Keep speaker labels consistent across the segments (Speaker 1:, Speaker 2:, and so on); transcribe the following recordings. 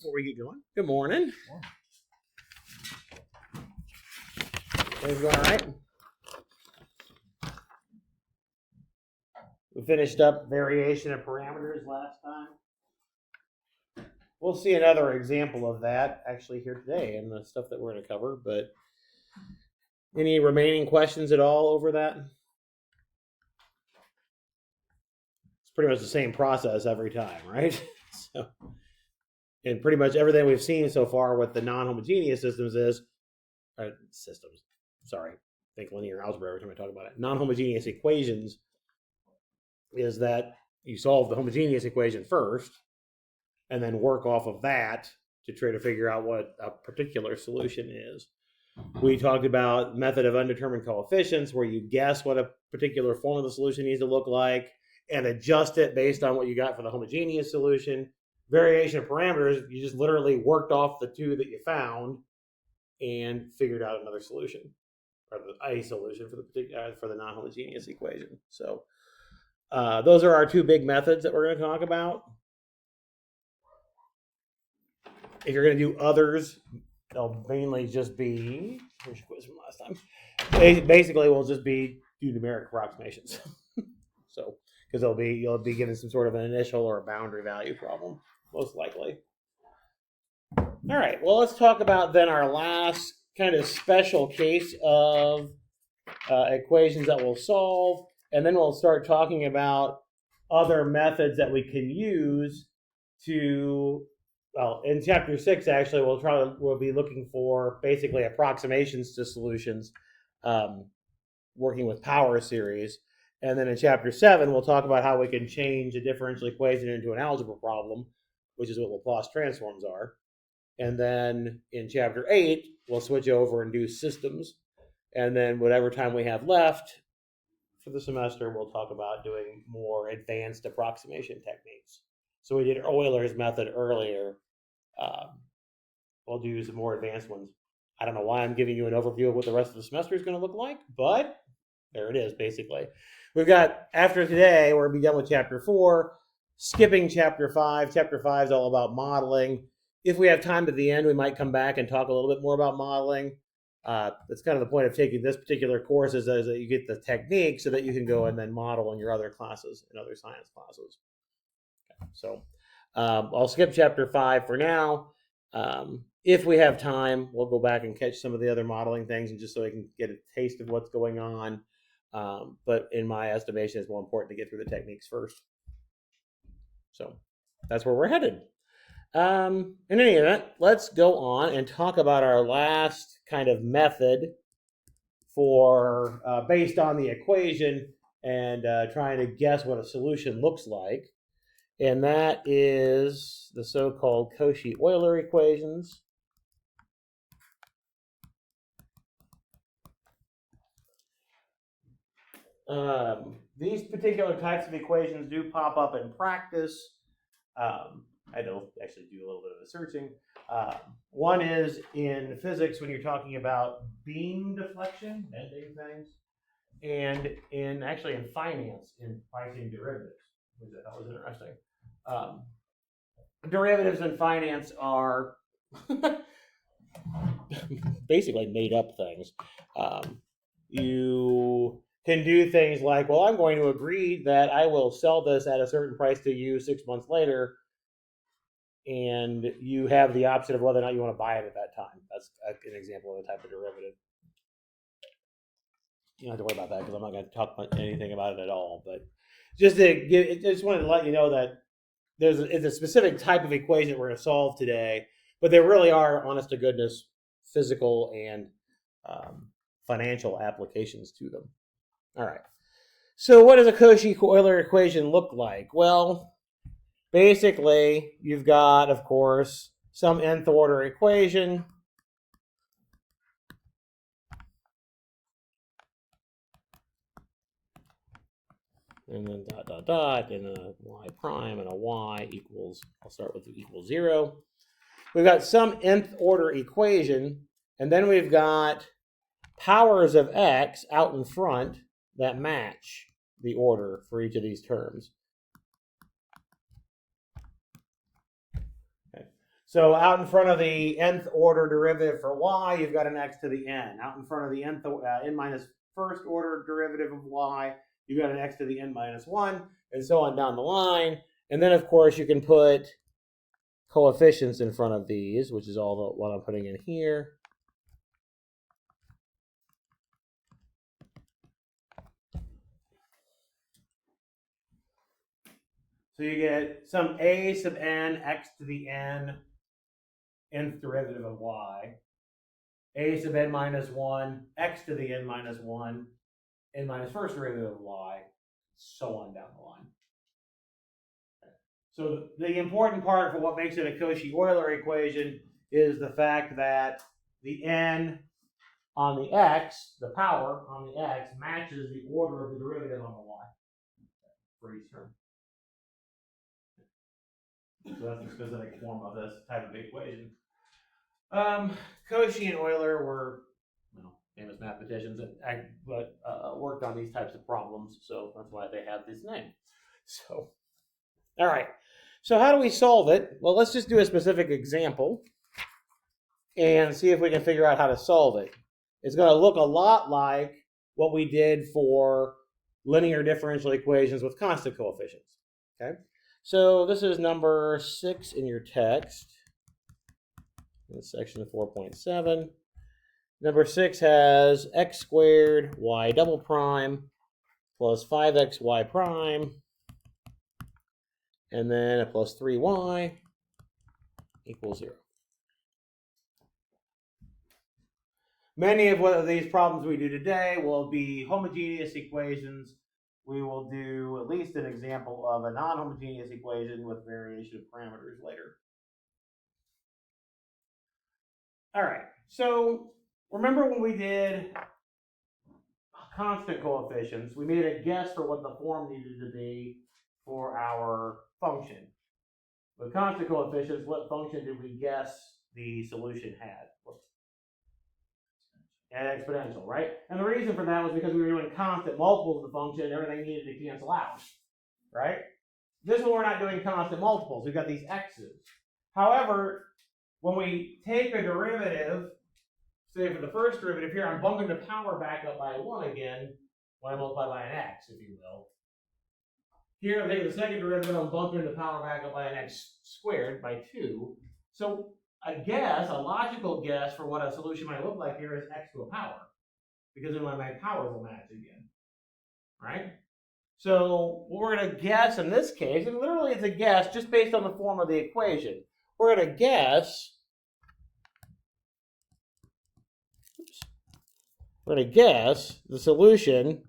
Speaker 1: before we get going. Good morning. Things going all right? We finished up variation of parameters last time. We'll see another example of that actually here today in the stuff that we're going to cover. But any remaining questions at all over that? It's pretty much the same process every time, right? And pretty much everything we've seen so far with the non-homogeneous systems think linear algebra every time I talk about it. Non-homogeneous equations is that you solve the homogeneous equation first and then work off of that to try to figure out what a particular solution is. We talked about method of undetermined coefficients where you guess what a particular form of the solution needs to look like and adjust it based on what you got for the homogeneous solution. Variation of parameters, you just literally worked off the two that you found and figured out another solution, or a solution for the non-homogeneous equation. So those are our two big methods that we're going to talk about. If you're going to do others, they'll mainly just be, here's your quiz from last time. Basically, we'll just be do numeric approximations. So, because you'll be given some sort of an initial or a boundary value problem, most likely. All right, well, let's talk about then our last kind of special case of equations that we'll solve, and then we'll start talking about other methods that we can use to, well, in chapter 6, actually, we'll be looking for basically approximations to solutions, working with power series. And then in chapter 7, we'll talk about how we can change a differential equation into an algebra problem, which is what Laplace transforms are. And then in chapter 8, we'll switch over and do systems. And then whatever time we have left for the semester, we'll talk about doing more advanced approximation techniques. So we did Euler's method earlier. We'll do some more advanced ones. I don't know why I'm giving you an overview of what the rest of the semester is going to look like, but there it is, basically. We've got, after today, we're going to be done with chapter 4, skipping chapter 5. Chapter 5 is all about modeling. If we have time at the end, we might come back and talk a little bit more about modeling. That's kind of the point of taking this particular course is that you get the technique so that you can go and then model in your other classes, in other science classes. Okay, so I'll skip chapter 5 for now. If we have time, we'll go back and catch some of the other modeling things and just so I can get a taste of what's going on. But in my estimation, it's more important to get through the techniques first. So that's where we're headed. In any event, let's go on and talk about our last kind of method for based on the equation and trying to guess what a solution looks like. And that is the so-called Cauchy-Euler equations. These particular types of equations do pop up in practice. I don't actually do a little bit of the searching. One is in physics when you're talking about beam deflection, bending things, and in finance, in pricing derivatives, which I thought was interesting. Derivatives in finance are basically made up things. You can do things like, well, I'm going to agree that I will sell this at a certain price to you 6 months later, and you have the option of whether or not you want to buy it at that time. That's an example of a type of derivative. You don't have to worry about that because I'm not going to talk about anything about it at all. But just wanted to let you know that it's a specific type of equation that we're going to solve today, but there really are, honest to goodness, physical and financial applications to them. All right. So what does a Cauchy-Euler equation look like? Well, basically, you've got, of course, some nth order equation. And then dot, dot, dot, and a y prime and a y equals, I'll start with equals 0. We've got some nth order equation, and then we've got powers of x out in front that match the order for each of these terms. So out in front of the nth order derivative for y, you've got an x to the n. Out in front of the n minus first order derivative of y, you've got an x to the n minus 1, and so on down the line. And then, of course, you can put coefficients in front of these, which is all what I'm putting in here. So you get some a sub n x to the n nth derivative of y, a sub n minus 1 x to the n minus 1 n minus first derivative of y, so on down the line. So the important part for what makes it a Cauchy-Euler equation is the fact that the n on the x, the power on the x, matches the order of the derivative on the y for each term. So that's the specific form of this type of equation. Cauchy and Euler were famous mathematicians that worked on these types of problems, so that's why they have this name. So, all right. So how do we solve it? Well, let's just do a specific example and see if we can figure out how to solve it. It's going to look a lot like what we did for linear differential equations with constant coefficients. Okay. So this is number 6 in your text. In section 4.7. Number 6 has x squared y double prime plus 5xy prime, and then a plus 3y equals 0. Many of these problems we do today will be homogeneous equations. We will do at least an example of a non-homogeneous equation with variation of parameters later. All right, so remember when we did constant coefficients, we made a guess for what the form needed to be for our function. With constant coefficients, what function did we guess the solution had? An exponential, right? And the reason for that was because we were doing constant multiples of the function and everything needed to cancel out, right? This one we're not doing constant multiples. We've got these x's. However, when we take a derivative, say for the first derivative here, I'm bumping the power back up by 1 again when I multiply by an x, if you will. Here, I take the second derivative, I'm bumping the power back up by an x squared by 2. So a logical guess for what a solution might look like here is x to a power, because then my powers will match again, right? So what we're going to guess in this case, and literally it's a guess just based on the form of the equation. We're going to guess the solution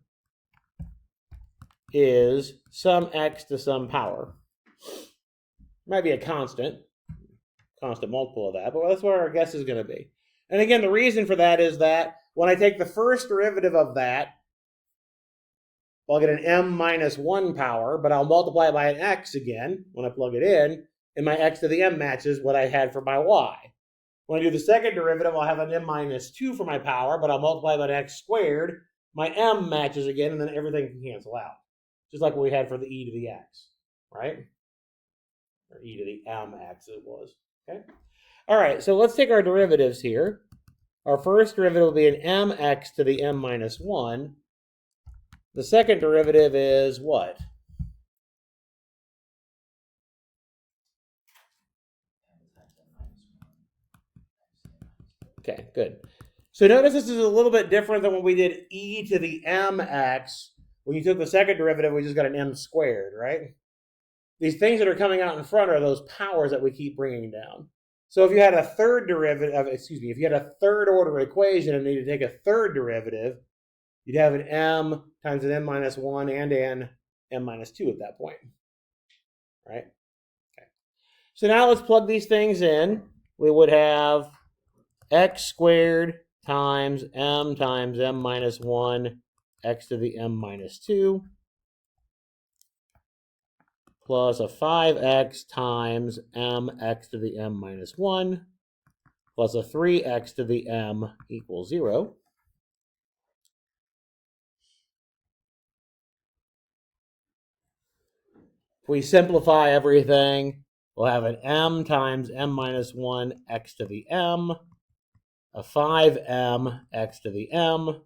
Speaker 1: is some x to some power. Might be a constant multiple of that, but that's what our guess is going to be. And again, the reason for that is that when I take the first derivative of that, I'll get an m minus 1 power, but I'll multiply it by an x again when I plug it in, and my x to the m matches what I had for my y. When I do the second derivative, I'll have an m minus 2 for my power, but I'll multiply by an x squared. My m matches again, and then everything can cancel out. Just like what we had for the e to the x, right? Or e to the mx it was, okay? All right, so let's take our derivatives here. Our first derivative will be an mx to the m minus 1. The second derivative is what? Okay, good. So notice this is a little bit different than when we did e to the mx. When you took the second derivative, we just got an m squared, right? These things that are coming out in front are those powers that we keep bringing down. So if you had a third derivative, if you had a third order equation and needed to take a third derivative, you'd have an m times an m minus 1 and an m minus 2 at that point, right? Okay. So now let's plug these things in. We would have x squared times m minus 1 x to the m minus 2 plus a 5x times mx to the m minus 1 plus a 3x to the m equals 0. If we simplify everything, we'll have an m times m minus 1 x to the m, a 5m x to the m,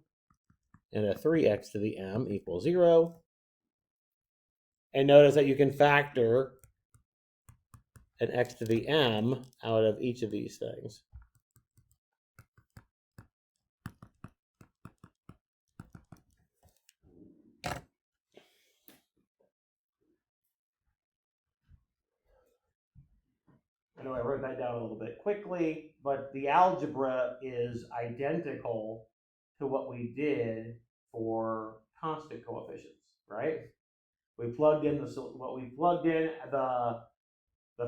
Speaker 1: and a 3x to the m equals 0. And notice that you can factor an x to the m out of each of these things. I know I wrote that down a little bit quickly, but the algebra is identical to what we did for constant coefficients, right? We plugged in the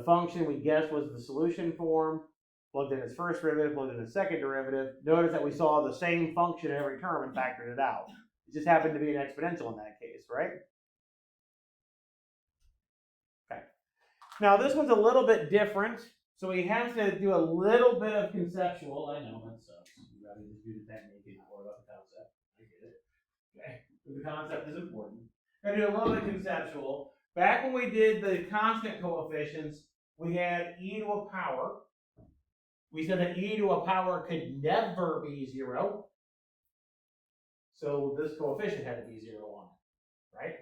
Speaker 1: function we guessed was the solution form, plugged in its first derivative, plugged in its second derivative. Notice that we saw the same function in every term and factored it out. It just happened to be an exponential in that case, right? Okay. Now this one's a little bit different, so we have to do a little bit of conceptual. I know that sucks. You'd rather just do the technique and not worry about the concept. I get it. Okay, but the concept is important. We're gonna do a little bit conceptual. Back when we did the constant coefficients, we had e to a power. We said that e to a power could never be 0. So this coefficient had to be 0 on it, right?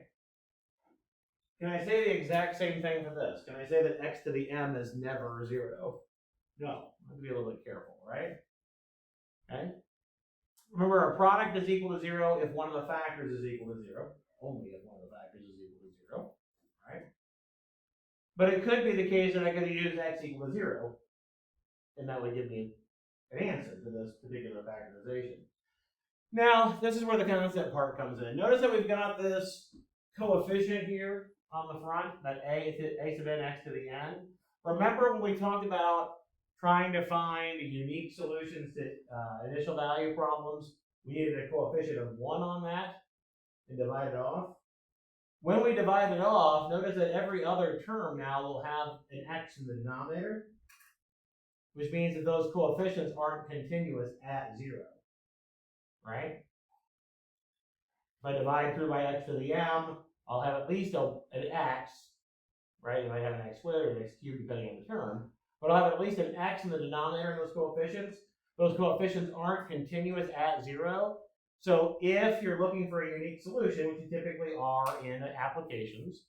Speaker 1: Can I say the exact same thing for this? Can I say that x to the m is never 0? No, I have to be a little bit careful, right? Okay. Remember, our product is equal to 0 if one of the factors is equal to 0. Only if one of the factors is equal to 0, right? But it could be the case that I could use x equal to 0, and that would give me an answer to this particular factorization. Now, this is where the concept part comes in. Notice that we've got this coefficient here on the front, that a sub n x to the n. Remember when we talked about trying to find unique solutions to initial value problems, we needed a coefficient of 1 on that and divide it off. When we divide it off, notice that every other term now will have an x in the denominator, which means that those coefficients aren't continuous at 0, right? If I divide through by x to the m, I'll have at least an x, right? You might have an x squared or an x cubed depending on the term, but I'll have at least an x in the denominator in those coefficients. Those coefficients aren't continuous at 0. So if you're looking for a unique solution, which you typically are in applications,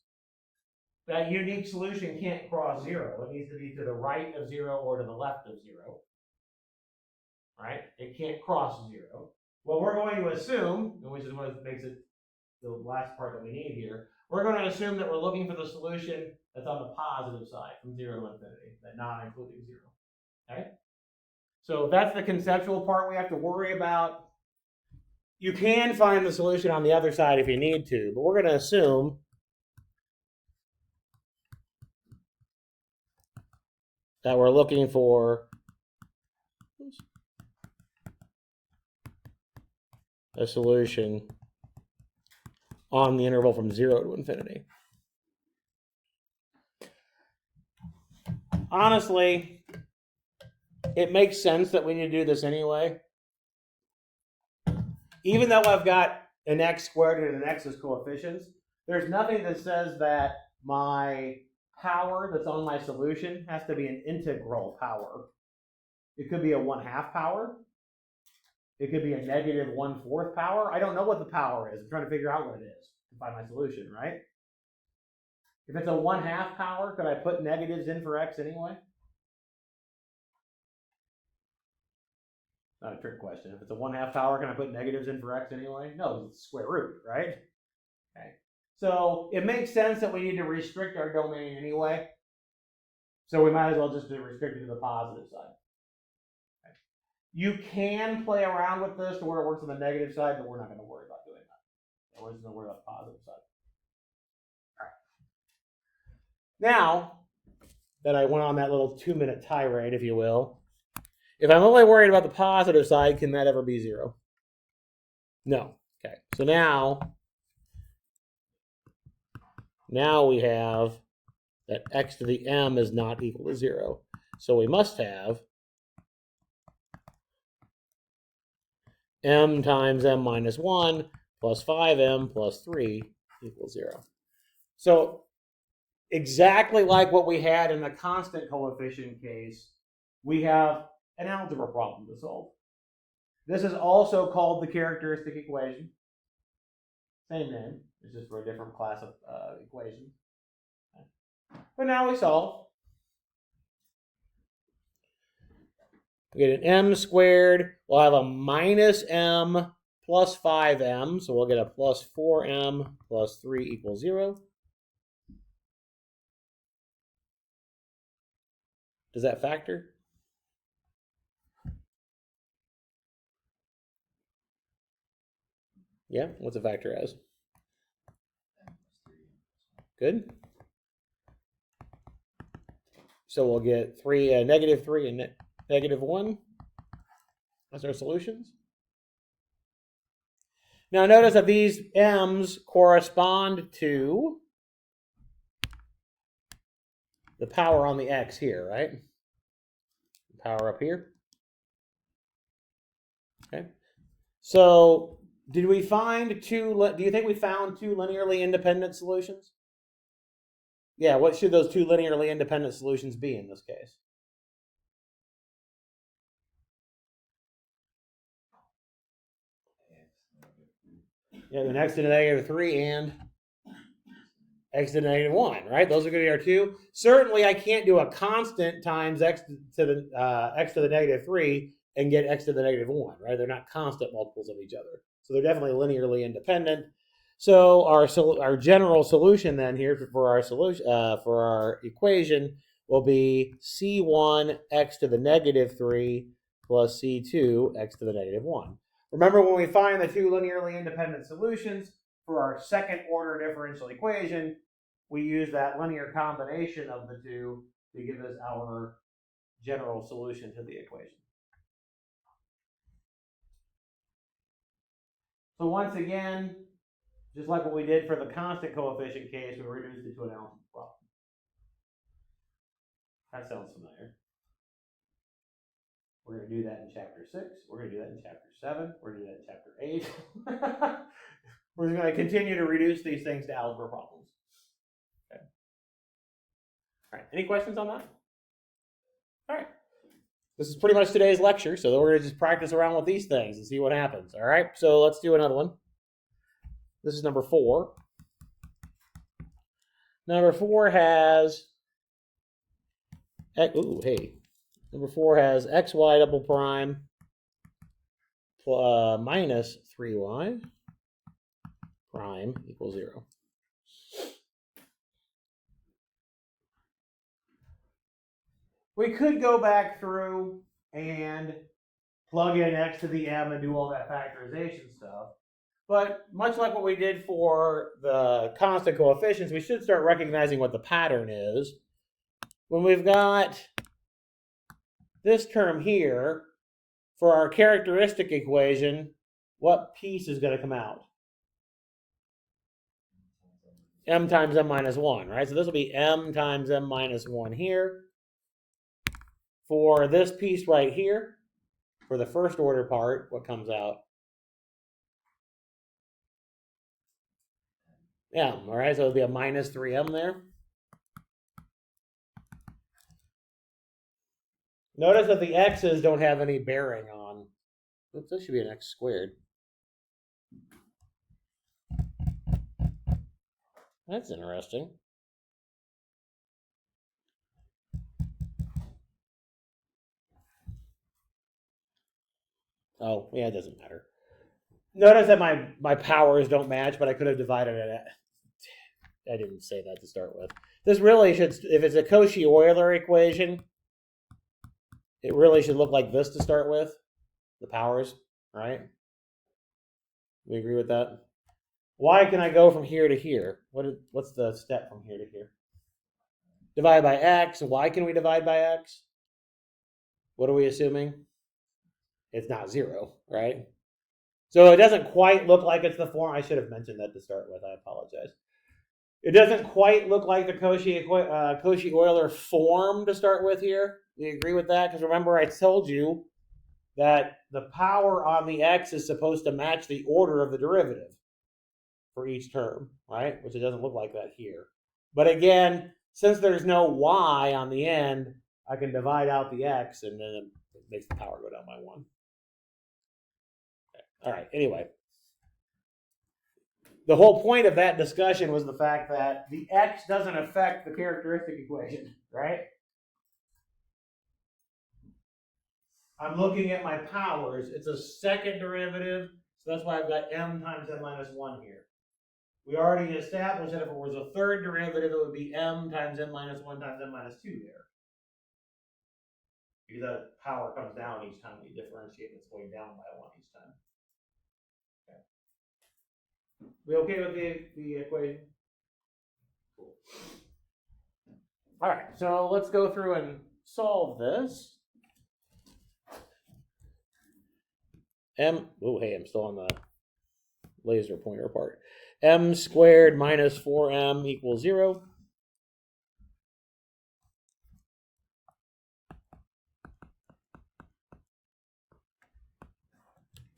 Speaker 1: that unique solution can't cross 0. It needs to be to the right of 0 or to the left of 0, right? It can't cross 0. Well, we're going to assume, which is what makes it the last part that we need here, we're going to assume that we're looking for the solution that's on the positive side from 0 to infinity, that not including 0, okay? So that's the conceptual part we have to worry about. You can find the solution on the other side if you need to, but we're going to assume that we're looking for a solution on the interval from 0 to infinity. Honestly, it makes sense that we need to do this anyway. Even though I've got an x squared and an x as coefficients, there's nothing that says that my power that's on my solution has to be an integral power. It could be a 1/2 power. It could be a negative 1/4 power. I don't know what the power is. I'm trying to figure out what it is to find my solution, right? If it's a 1/2 power, could I put negatives in for x anyway? Not a trick question. If it's a 1/2 power, can I put negatives in for x anyway? No, it's square root, right? Okay. So it makes sense that we need to restrict our domain anyway. So we might as well just restrict it to the positive side. Okay. You can play around with this to where it works on the negative side, but we're not going to worry about doing that. We're just going to worry about the positive side. All right. Now that I went on that little 2-minute tirade, if you will, if I'm only worried about the positive side, can that ever be 0? No. Okay. So now we have that x to the m is not equal to 0. So we must have m times m minus 1 plus 5m plus 3 equals 0. So exactly like what we had in the constant coefficient case, we have an algebra problem to solve. This is also called the characteristic equation. Same name, it's just for a different class of equation. But now we solve. We get an m squared. We'll have a minus m plus 5m. So we'll get a plus 4m plus 3 equals 0. Does that factor? Yeah, what's a factor as? Good. So we'll get negative 3 and negative 1. That's our solutions. Now notice that these m's correspond to the power on the x here, right? Power up here. Okay. So did we find do you think we found two linearly independent solutions? Yeah, what should those two linearly independent solutions be in this case? Yeah, the x to the negative 3 and x to the negative 1, right? Those are going to be our two. Certainly, I can't do a constant times x to the negative 3 and get x to the negative 1, right? They're not constant multiples of each other. So they're definitely linearly independent. So our general solution then here for our equation will be c1 x to the negative 3 plus c2 x to the negative 1. Remember, when we find the two linearly independent solutions for our second order differential equation, we use that linear combination of the two to give us our general solution to the equation. So once again, just like what we did for the constant coefficient case, we reduced it to an algebra problem. That sounds familiar. We're going to do that in chapter 6. We're going to do that in chapter 7. We're going to do that in chapter 8. We're going to continue to reduce these things to algebra problems. Okay. All right. Any questions on that? All right. This is pretty much today's lecture, so we're going to just practice around with these things and see what happens. All right. So let's do another one. This is number 4. Number 4 has Number 4 has xy double prime minus 3y prime equals 0. We could go back through and plug in x to the m and do all that factorization stuff. But much like what we did for the constant coefficients, we should start recognizing what the pattern is. When we've got this term here, for our characteristic equation, what piece is going to come out? M times m minus 1, right? So this will be m times m minus 1 here. For this piece right here, for the first order part, what comes out? M, all right? So it'll be a minus 3m there. Notice that the x's don't have any bearing on. Oops, this should be an x squared. That's interesting. Oh, yeah, it doesn't matter. Notice that my powers don't match, but I could have divided it. I didn't say that to start with. This really should, if it's a Cauchy-Euler equation, it really should look like this to start with, the powers, right? We agree with that? Why can I go from here to here? What's the step from here to here? Divide by x. Why can we divide by x? What are we assuming? It's not 0, right? So it doesn't quite look like it's the form. I should have mentioned that to start with. I apologize. It doesn't quite look like the Cauchy-Euler form to start with here. You agree with that? Because remember, I told you that the power on the x is supposed to match the order of the derivative for each term, right? Which it doesn't look like that here. But again, since there's no y on the end, I can divide out the x, and then it makes the power go down by 1. Okay. All right, anyway. The whole point of that discussion was the fact that the x doesn't affect the characteristic equation, right? I'm looking at my powers. It's a second derivative, so that's why I've got m times n minus 1 here. We already established that if it was a third derivative, it would be m times n minus 1 times n minus 2 there. Because that power comes down each time we differentiate, it's going down by 1 each time. Okay. We okay with the equation? Cool. All right, so let's go through and solve this. Oh, hey, I'm still on the laser pointer part. M squared minus 4m equals 0.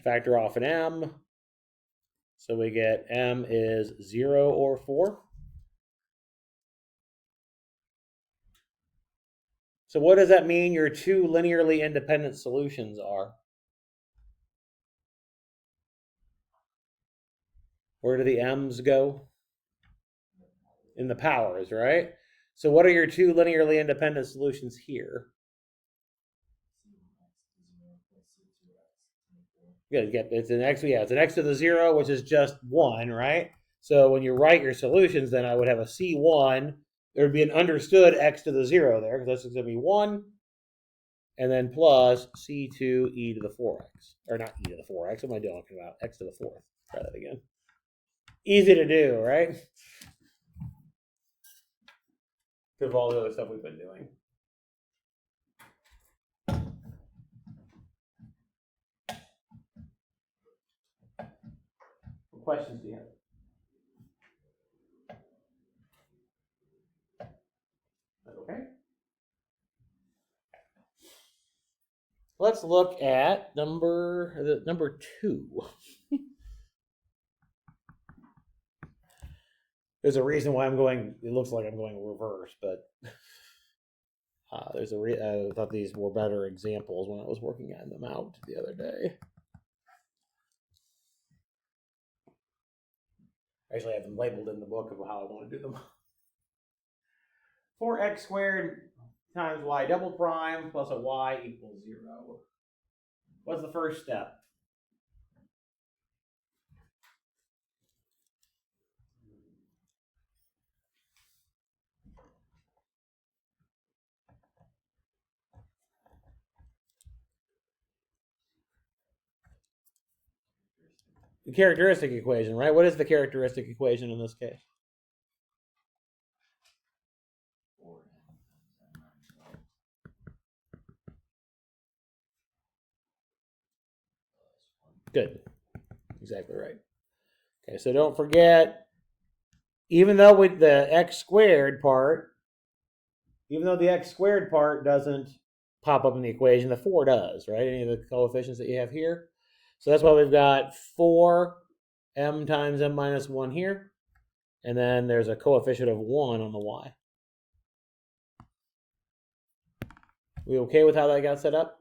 Speaker 1: Factor off an m. So we get m is 0 or 4. So what does that mean your two linearly independent solutions are? Where do the m's go? In the powers, right? So what are your two linearly independent solutions here? Yeah, it's an x. Yeah, it's an x to the 0, which is just 1, right? So when you write your solutions, then I would have a c1. There would be an understood x to the 0 there, because that's going to be 1. And then plus c2 e to the 4x. Or not e to the 4x. What am I talking about? X to the 4th. Try that again. Easy to do, right? Because of all the other stuff we've been doing. What questions do you have? Okay. Let's look at number 2. There's a reason why I'm going. It looks like I'm going reverse, but there's I thought these were better examples when I was working on them out the other day. Actually, I have them labeled in the book of how I want to do them. 4x squared times y double prime plus a y equals 0. What's the first step? The characteristic equation, right? What is the characteristic equation in this case? Good. Exactly right. Okay, so don't forget, even though with the x squared part, even though the x squared part doesn't pop up in the equation, the 4 does, right? Any of the coefficients that you have here. So that's why we've got 4m times m minus 1 here. And then there's a coefficient of 1 on the y. We okay with how that got set up?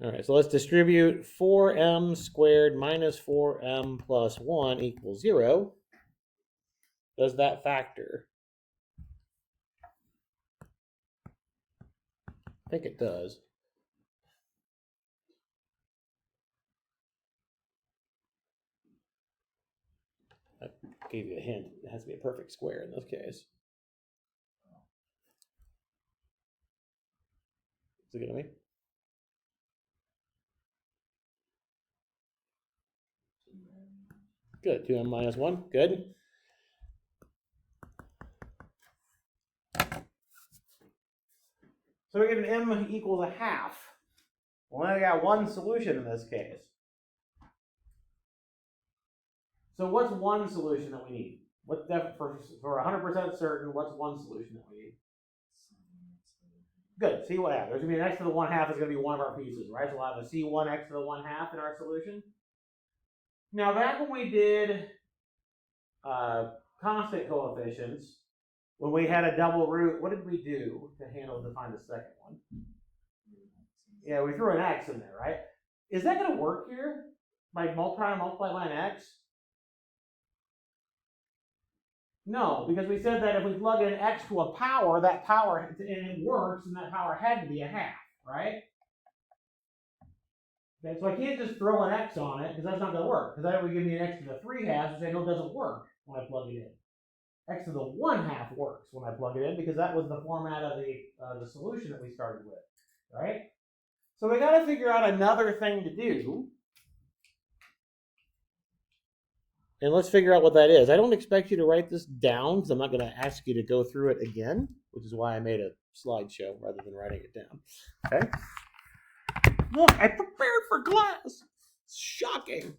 Speaker 1: All right, so let's distribute 4m squared minus 4m plus 1 equals 0. Does that factor? I think it does. I gave you a hint. It has to be a perfect square in this case. Is it going to be? Good. 2m minus 1. Good. So we get an m equals a half. Well, I got one solution in this case. So what's one solution that we need? What's that for 100% certain? What's one solution that we need? Good. See what happens. There's going to be an x to the 1/2 is going to be one of our pieces, right? So we'll have a c1 x to the 1/2 in our solution. Now back when we did constant coefficients, when we had a double root, what did we do to find the second one? Yeah, we threw an x in there, right? Is that going to work here? By trying to multiply by an x? No, because we said that if we plug in x to a power, that power, and it works, and that power had to be a half, right? Okay, so I can't just throw an x on it, because that's not going to work. Because that would give me an x to the 3/2, and say, no, it doesn't work when I plug it in. X to the 1/2 works when I plug it in, because that was the format of the solution that we started with, right? So we got to figure out another thing to do. And let's figure out what that is. I don't expect you to write this down, because I'm not going to ask you to go through it again, which is why I made a slideshow rather than writing it down. Okay? Look, I prepared for class. It's shocking.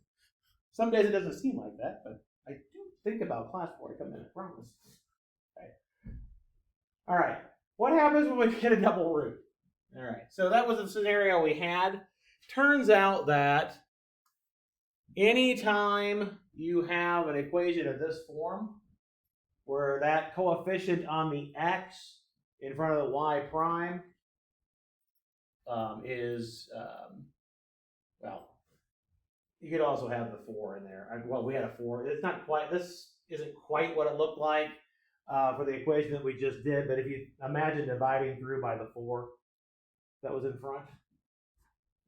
Speaker 1: Some days it doesn't seem like that, but I do think about class before I come in, I promise. Okay. All right. What happens when we get a double root? All right. So that was the scenario we had. Turns out that anytime you have an equation of this form, where that coefficient on the x in front of the y prime is, well, you could also have the 4 in there. Well, we had a 4. It's not quite, this isn't quite what it looked like for the equation that we just did, but if you imagine dividing through by the 4 that was in front,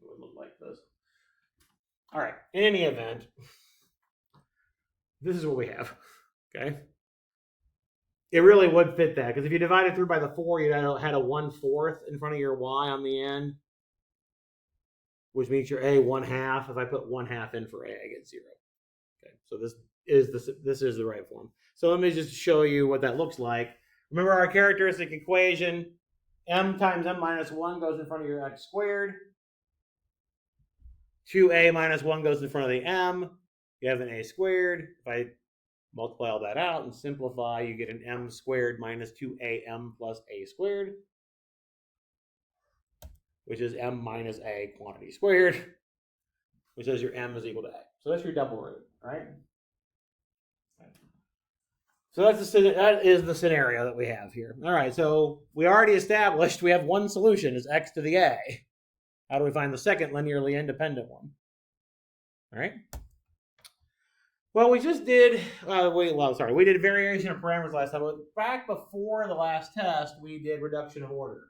Speaker 1: it would look like this. All right, in any event, this is what we have, okay? It really would fit that, because if you divided through by the 4, you'd have had a 1/4 in front of your y on the end, which means your a 1/2. If I put 1/2 in for a, I get 0. Okay, so this is the right form. So let me just show you what that looks like. Remember our characteristic equation, m times m minus 1 goes in front of your x squared. 2a minus 1 goes in front of the m. You have an a squared. If I multiply all that out and simplify, you get an m squared minus 2am plus a squared, which is m minus a quantity squared, which says your m is equal to a. So that's your double root, right? So that is the scenario that we have here. All right, so we already established we have one solution, is x to the a. How do we find the second linearly independent one? All right. Well, we just did, we did variation of parameters last time, but back before the last test, we did reduction of order.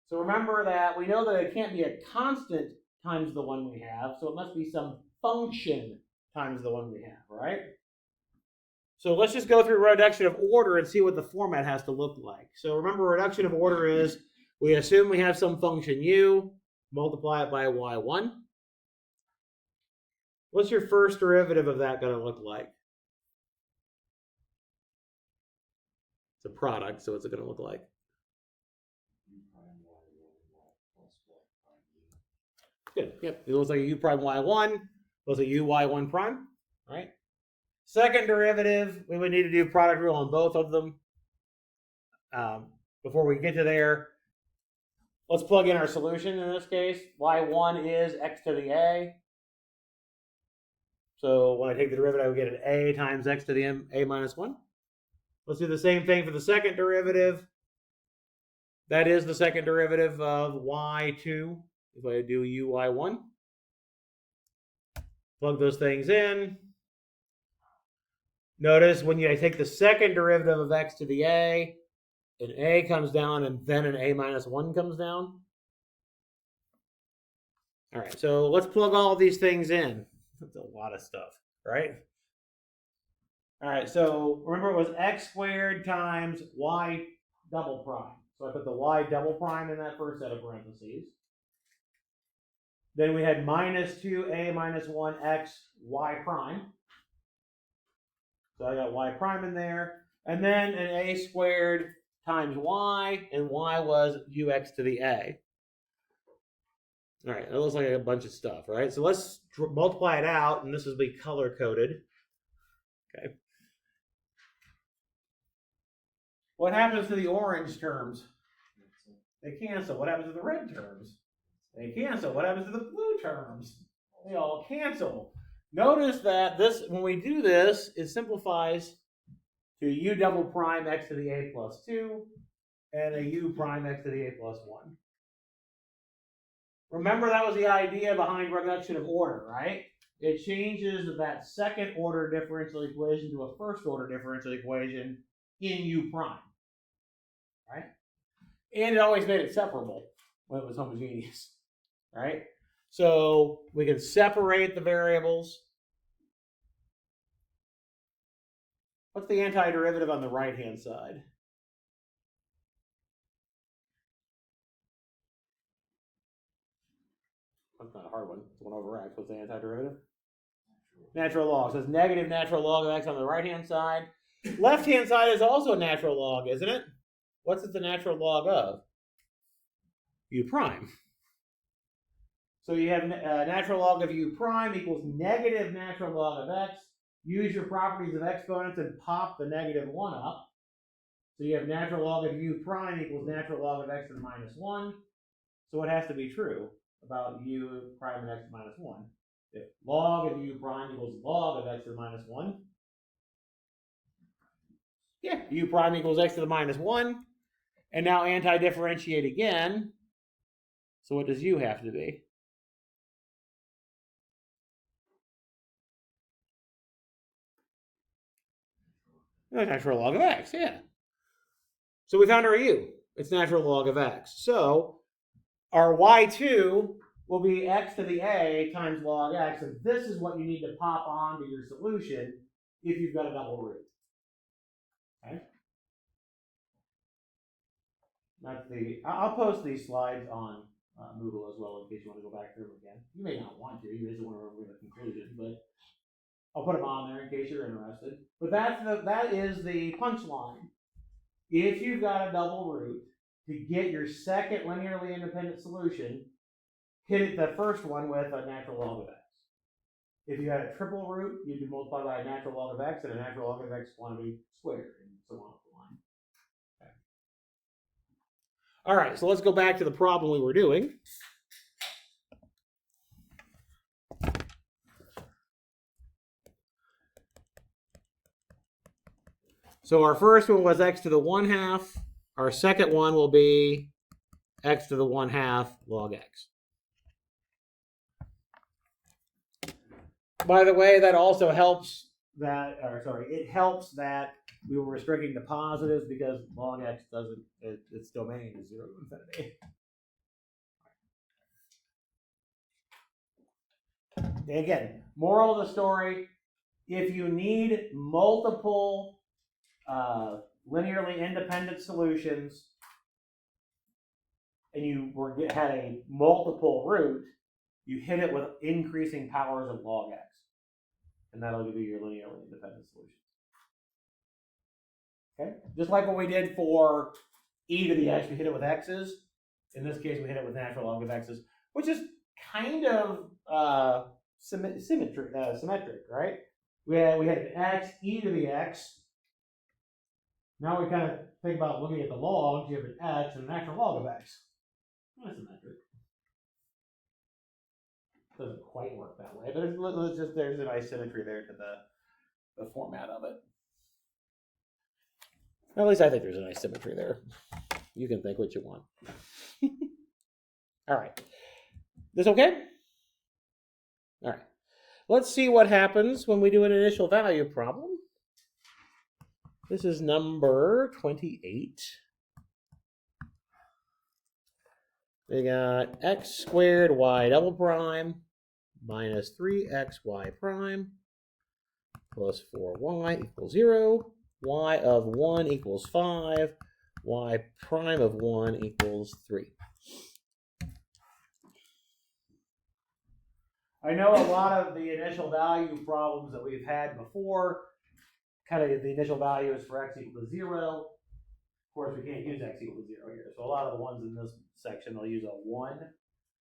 Speaker 1: So remember that we know that it can't be a constant times the one we have, so it must be some function times the one we have, right? So let's just go through reduction of order and see what the format has to look like. So remember, reduction of order is we assume we have some function u, multiply it by y1. What's your first derivative of that going to look like? It's a product, so what's it going to look like? Good. Yep. It looks like a u prime y1. It looks like u y1 prime. Right? Second derivative, we would need to do product rule on both of them. Before we get to there, let's plug in our solution in this case. Y1 is x to the a. So when I take the derivative, I would get an a times x to the a minus 1. Let's do the same thing for the second derivative. That is the second derivative of y2. If I do uy1. Plug those things in. Notice when I take the second derivative of x to the a, an a comes down and then an a minus 1 comes down. All right, so let's plug all these things in. That's a lot of stuff, right? All right, so remember it was x squared times y double prime. So I put the y double prime in that first set of parentheses. Then we had minus 2a minus 1x y prime. So I got y prime in there. And then an a squared times y, and y was ux to the a. All right, that looks like a bunch of stuff, right? So let's multiply it out, and this will be color-coded. Okay. What happens to the orange terms? They cancel. What happens to the red terms? They cancel. What happens to the blue terms? They all cancel. Notice that this, when we do this, it simplifies to u double prime x to the a plus 2 and a u prime x to the a plus 1. Remember, that was the idea behind reduction of order, right? It changes that second order differential equation to a first order differential equation in u prime, right? And it always made it separable when it was homogeneous, right? So we can separate the variables. What's the antiderivative on the right-hand side? That's not a hard one. It's 1 over x. What's the antiderivative? Natural log. So it's negative natural log of x on the right-hand side. Left-hand side is also natural log, isn't it? What's it the natural log of? U prime. So you have natural log of u prime equals negative natural log of x. Use your properties of exponents and pop the negative 1 up. So you have natural log of u prime equals natural log of x to the minus 1. So it has to be true about u prime and x to the minus 1. If log of u prime equals log of x to the minus 1, yeah, u prime equals x to the minus 1. And now anti-differentiate again. So what does u have to be? Natural log of x, yeah. So we found our u. It's natural log of x. So our y2 will be x to the a times log x, and this is what you need to pop onto your solution if you've got a double root. Okay? That's I'll post these slides on Moodle as well in case you want to go back through them again. You may not want to. You just want to remember the conclusion, but I'll put them on there in case you're interested. But that is the punchline. If you've got a double root, to get your second linearly independent solution, hit the first one with a natural log of x. If you had a triple root, you could multiply by a natural log of x and a natural log of x quantity squared, and so on the line. Okay. All right, so let's go back to the problem we were doing. So our first one was x to the 1/2. Our second one will be x to the 1/2 log x. By the way, that also helps that, it helps that we were restricting to positives because log x doesn't, its domain is 0 to infinity. And again, moral of the story, if you need multiple linearly independent solutions and you had a multiple root, you hit it with increasing powers of log x. And that'll give you your linearly independent solutions. Okay? Just like what we did for e to the x, we hit it with x's. In this case, we hit it with natural log of x's, which is kind of symmetric, right? We had an x, e to the x. Now we kind of think about looking at the logs. You have an x and a natural log of x. That's symmetric. Doesn't quite work that way, but there's a nice symmetry there to the format of it. At least I think there's a nice symmetry there. You can think what you want. All right. This okay? All right. Let's see what happens when we do an initial value problem. This is number 28. We got x squared y double prime minus 3xy prime plus 4y equals 0. Y of 1 equals 5. Y prime of 1 equals 3. I know a lot of the initial value problems that we've had before, kind of the initial value is for x equal to 0. Of course, we can't use x equal to 0 here. So a lot of the ones in this section, they'll use a 1,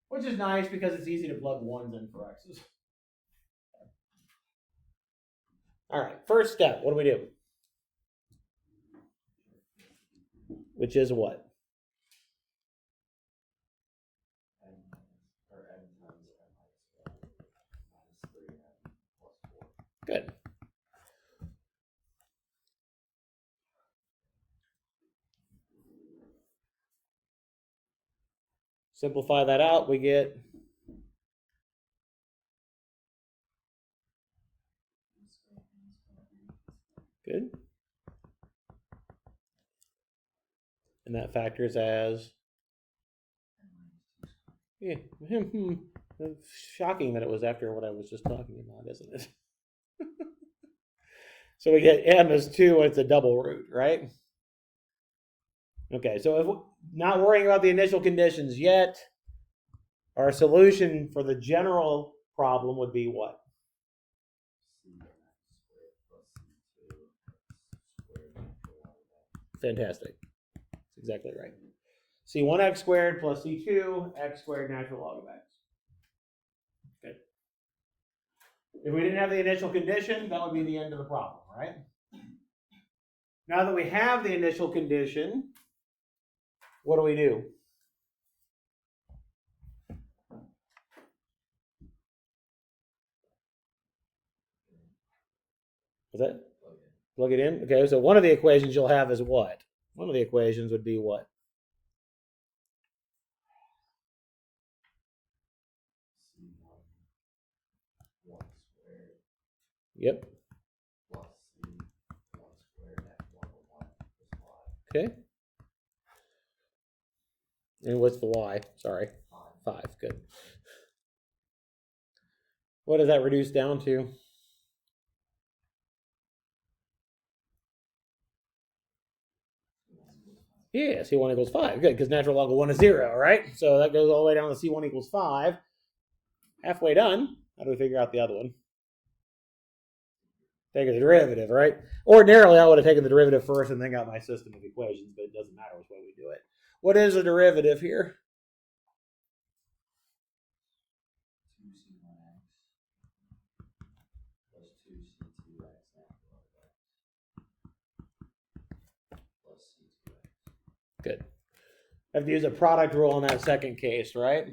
Speaker 1: which is nice because it's easy to plug 1s in for x's. All right, first step, what do we do? Which is what? Good. Simplify that out, we get good. And that factors as, yeah, shocking that it was after what I was just talking about, isn't it? So we get m is 2 when it's a double root, right? Okay, so if not worrying about the initial conditions yet, our solution for the general problem would be what? Fantastic. That's exactly right. C1x squared plus C2 x squared natural log of x. Okay. If we didn't have the initial condition, that would be the end of the problem, right? Now that we have the initial condition, what do we do? Was that? Plug it in? Okay, so one of the equations you'll have is what? One of the equations would be what? Yep. Okay. And what's the y? Sorry. 5. Good. What does that reduce down to? Yeah, C1 equals 5. Good, because natural log of 1 is 0, right? So that goes all the way down to C1 equals 5. Halfway done. How do we figure out the other one? Take the derivative, right? Ordinarily, I would have taken the derivative first and then got my system of equations, but it doesn't matter which way we do it. What is the derivative here? Good. I have to use a product rule in that second case, right?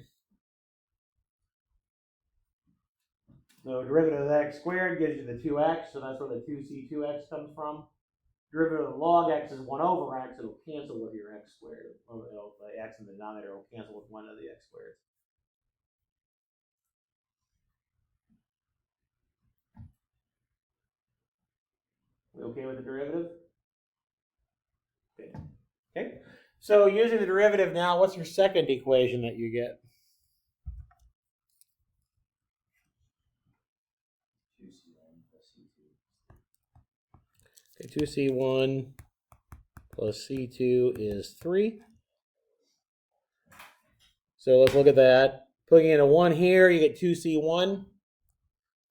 Speaker 1: So derivative of x squared gives you the 2x, so that's where the 2c2x comes from. Derivative of log x is 1 over x, it'll cancel with your x squared. The x in the denominator will cancel with 1 of the x squared. We okay with the derivative? Okay. Okay. So using the derivative now, what's your second equation that you get? Okay, 2c1 plus c2 is 3. So let's look at that. Putting in a 1 here, you get 2c1.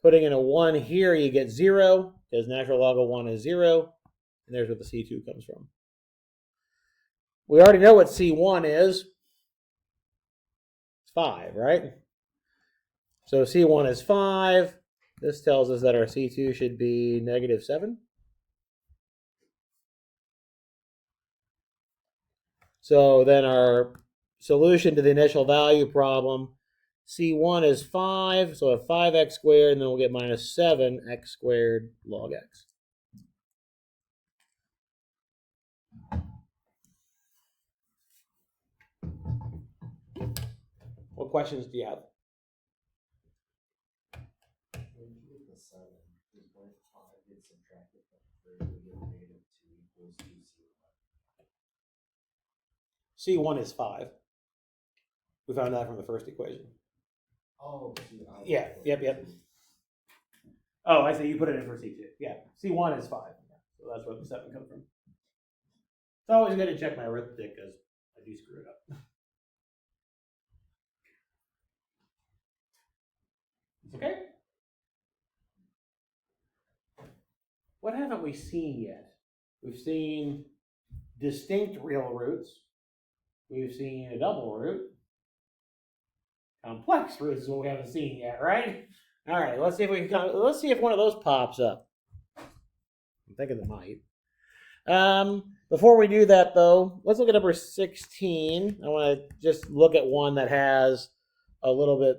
Speaker 1: Putting in a 1 here, you get 0, because natural log of 1 is 0. And there's where the c2 comes from. We already know what c1 is. It's 5, right? So c1 is 5. This tells us that our c2 should be negative 7. So then our solution to the initial value problem, c1 is 5, so we have 5x squared, and then we'll get minus 7x squared log x. What questions do you have? C1 is 5. We found that from the first equation.
Speaker 2: Oh,
Speaker 1: yeah, yep. Oh, I see. You put it in for C2. Yeah, C1 is 5. So that's where the 7 comes from. It's always good to check my arithmetic because I do screw it up. Okay. What haven't we seen yet? We've seen distinct real roots. We've seen a double root. Complex roots is what we haven't seen yet, right? All right, let's see if we can. Let's see if one of those pops up. I'm thinking it might. Before we do that, though, let's look at number 16. I want to just look at one that has a little bit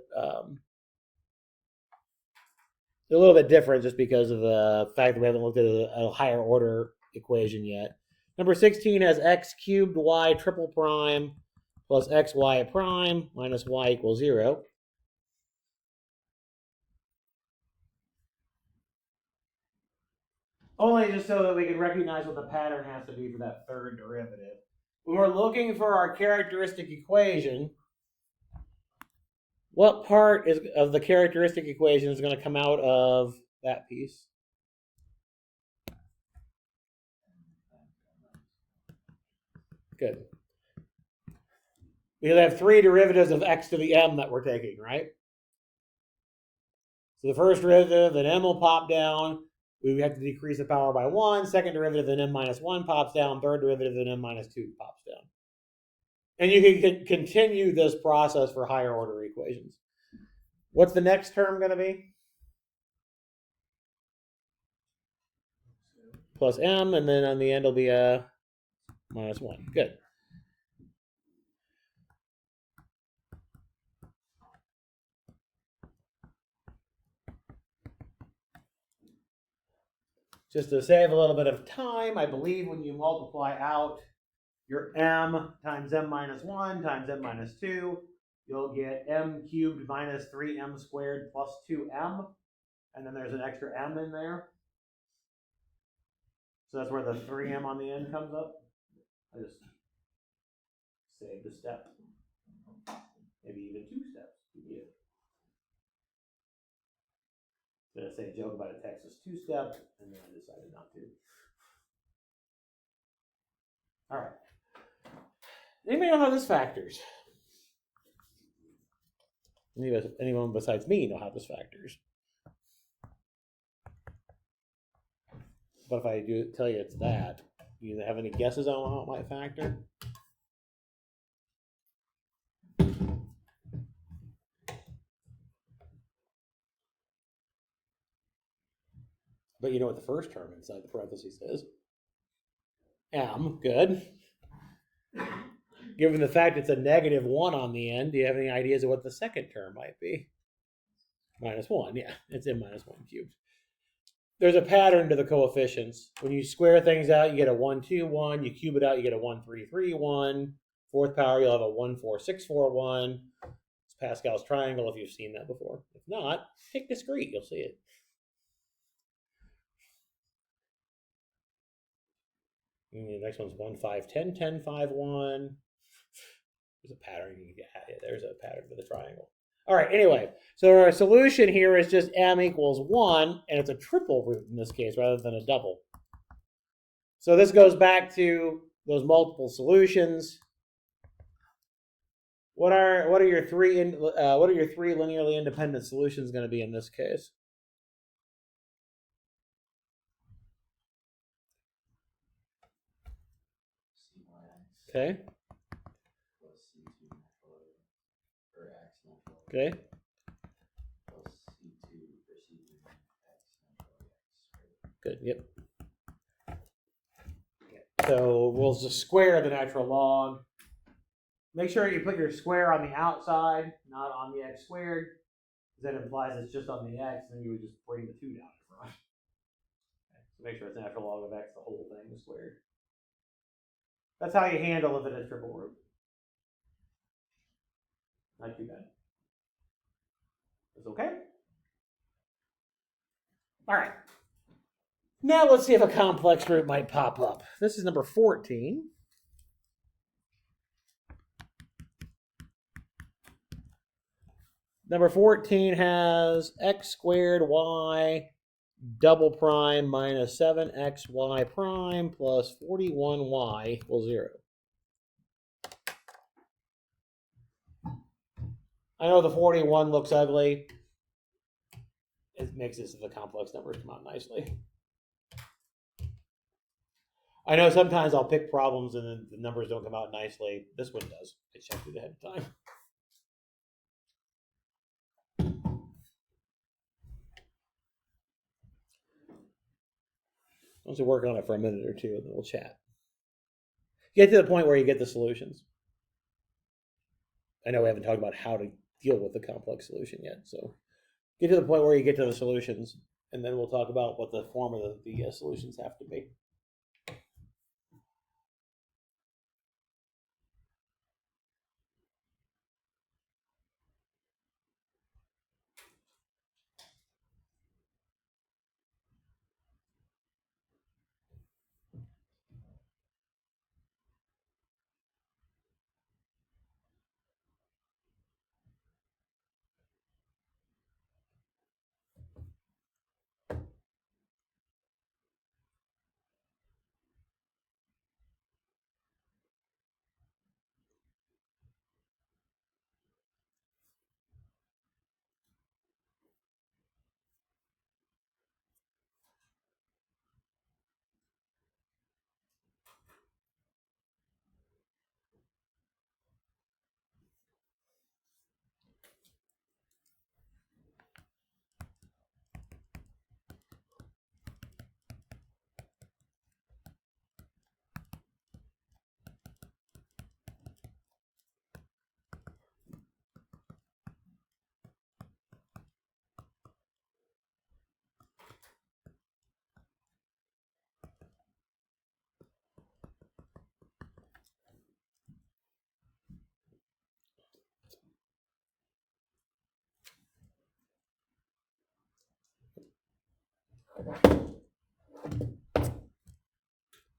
Speaker 1: different, just because of the fact that we haven't looked at a higher order equation yet. Number 16 has x cubed y triple prime plus xy prime minus y equals 0. Only just so that we can recognize what the pattern has to be for that third derivative. When we're looking for our characteristic equation, what part of the characteristic equation is going to come out of that piece? Good. We have three derivatives of x to the m that we're taking, right? So the first derivative, then m will pop down. We have to decrease the power by 1. Second derivative, then m minus 1 pops down. Third derivative, then m minus 2 pops down. And you can continue this process for higher order equations. What's the next term going to be? Plus m, and then on the end will be a minus 1. Good. Just to save a little bit of time, I believe when you multiply out your m times m minus 1 times m minus 2, you'll get m cubed minus 3m squared plus 2m. And then there's an extra m in there. So that's where the 3m on the end comes up. I just saved a step. Maybe even 2 steps. I'm going to say a joke about a Texas 2-step, and then I decided not to. All right. Anybody know how this factors? Anyone besides me know how this factors? But if I do tell you it's that, you have any guesses on how it might factor? But you know what the first term inside the parentheses is? M, good. Given the fact it's a negative 1 on the end, do you have any ideas of what the second term might be? Minus 1, yeah, it's m minus 1 cubed. There's a pattern to the coefficients. When you square things out, you get a 1, 2, 1. You cube it out, you get a 1, 3, 3, 1. Fourth power, you'll have a 1, 4, 6, 4, 1. It's Pascal's triangle if you've seen that before. If not, take discrete, you'll see it. And the next one's 1, 5, 10, 10, 5, 1. There's a pattern. There's a pattern for the triangle. All right, anyway, so our solution here is just m equals 1, and it's a triple root in this case rather than a double. So this goes back to those multiple solutions. What are your three linearly independent solutions going to be in this case? Okay. Okay. Good. Yep. So we'll just square the natural log. Make sure you put your square on the outside, not on the x squared, because that implies it's just on the x, and then you would just bring the 2 down in front. Okay. So make sure it's natural log of x, the whole thing is squared. That's how you handle if it is triple root. Not too bad. It's okay. All right. Now let's see if a complex root might pop up. This is number 14. Number 14 has x squared y double prime minus 7xy prime plus 41y equals 0. I know the 41 looks ugly. It makes it so the complex numbers come out nicely. I know sometimes I'll pick problems and then the numbers don't come out nicely. This one does. I checked it ahead of time. Let's work on it for a minute or two and then we'll chat. Get to the point where you get the solutions. I know we haven't talked about how to deal with the complex solution yet, so get to the point where you get to the solutions, and then we'll talk about what the form of the solutions have to be.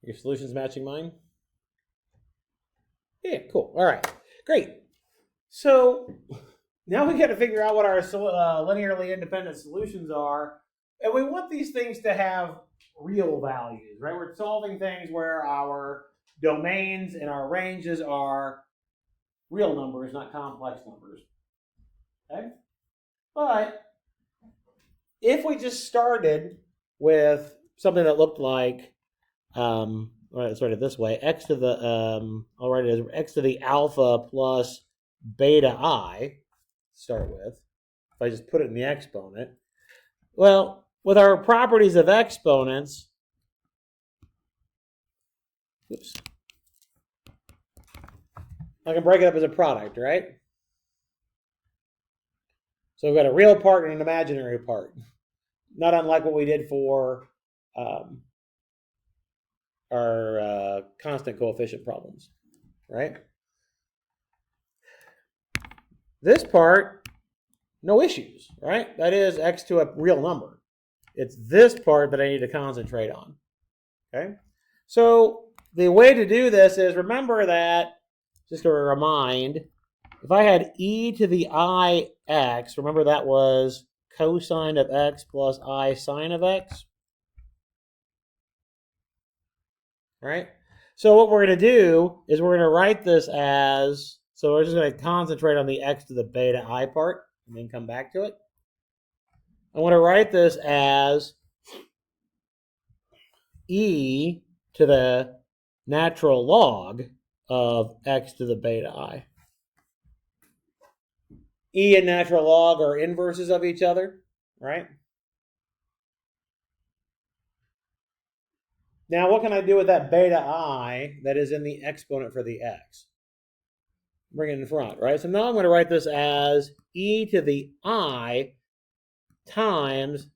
Speaker 1: Your solution's matching mine? Yeah, cool. All right, great. So now we got to figure out what our linearly independent solutions are. And we want these things to have real values, right? We're solving things where our domains and our ranges are real numbers, not complex numbers. Okay? But if we just started with something that looked like, let's write it this way, x to the, I'll write it as x to the alpha plus beta I, start with, if I just put it in the exponent. Well, with our properties of exponents, oops, I can break it up as a product, right? So we've got a real part and an imaginary part. Not unlike what we did for our constant coefficient problems, right? This part, no issues, right? That is x to a real number. It's this part that I need to concentrate on, okay? So the way to do this is, remember that, just to remind, if I had e to the I x, remember that was cosine of x plus I sine of x, right? So what we're going to do is we're going to write this as, so we're just going to concentrate on the x to the beta I part and then come back to it. I want to write this as e to the natural log of x to the beta I. E and natural log are inverses of each other, right? Now, what can I do with that beta I that is in the exponent for the x? Bring it in front, right? So now I'm going to write this as e to the I times,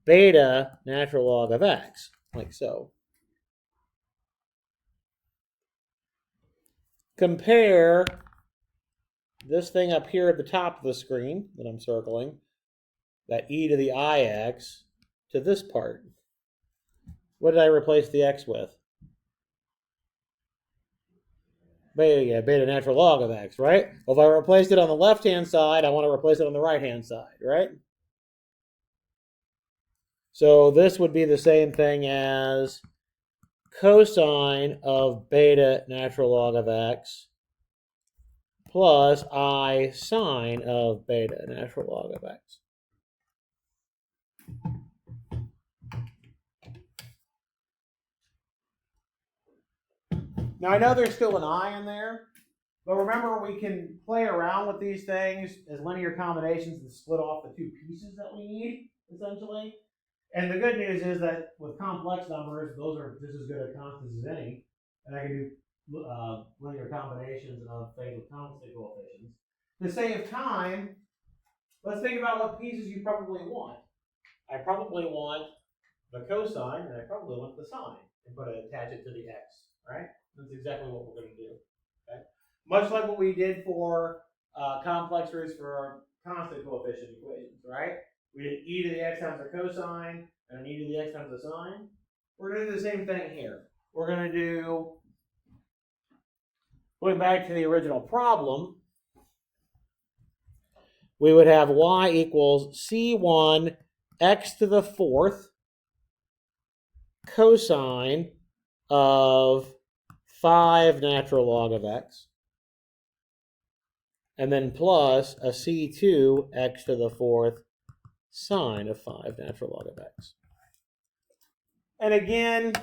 Speaker 1: beta natural log of x, like so. Compare this thing up here at the top of the screen that I'm circling, that e to the ix, to this part. What did I replace the x with? Beta natural log of x, right? Well, if I replaced it on the left-hand side, I want to replace it on the right-hand side, right? So this would be the same thing as cosine of beta natural log of x plus I sine of beta natural log of x. Now I know there's still an I in there, but remember we can play around with these things as linear combinations and split off the two pieces that we need, essentially. And the good news is that with complex numbers, those are just as good at constants as any. And I can do linear combinations of things with constant coefficients. To save time, let's think about what pieces you probably want. I probably want the cosine, and I probably want the sine, and attach it to the x, right? That's exactly what we're going to do. Okay? Much like what we did for complex roots for our constant coefficient equations, right? We did e to the x times the cosine and an e to the x times the sine. We're going to do the same thing here. We're going to do, going back to the original problem, we would have y equals c1 x to the fourth cosine of 5 natural log of x, and then plus a c2 x to the fourth sine of 5 natural log of x. And again,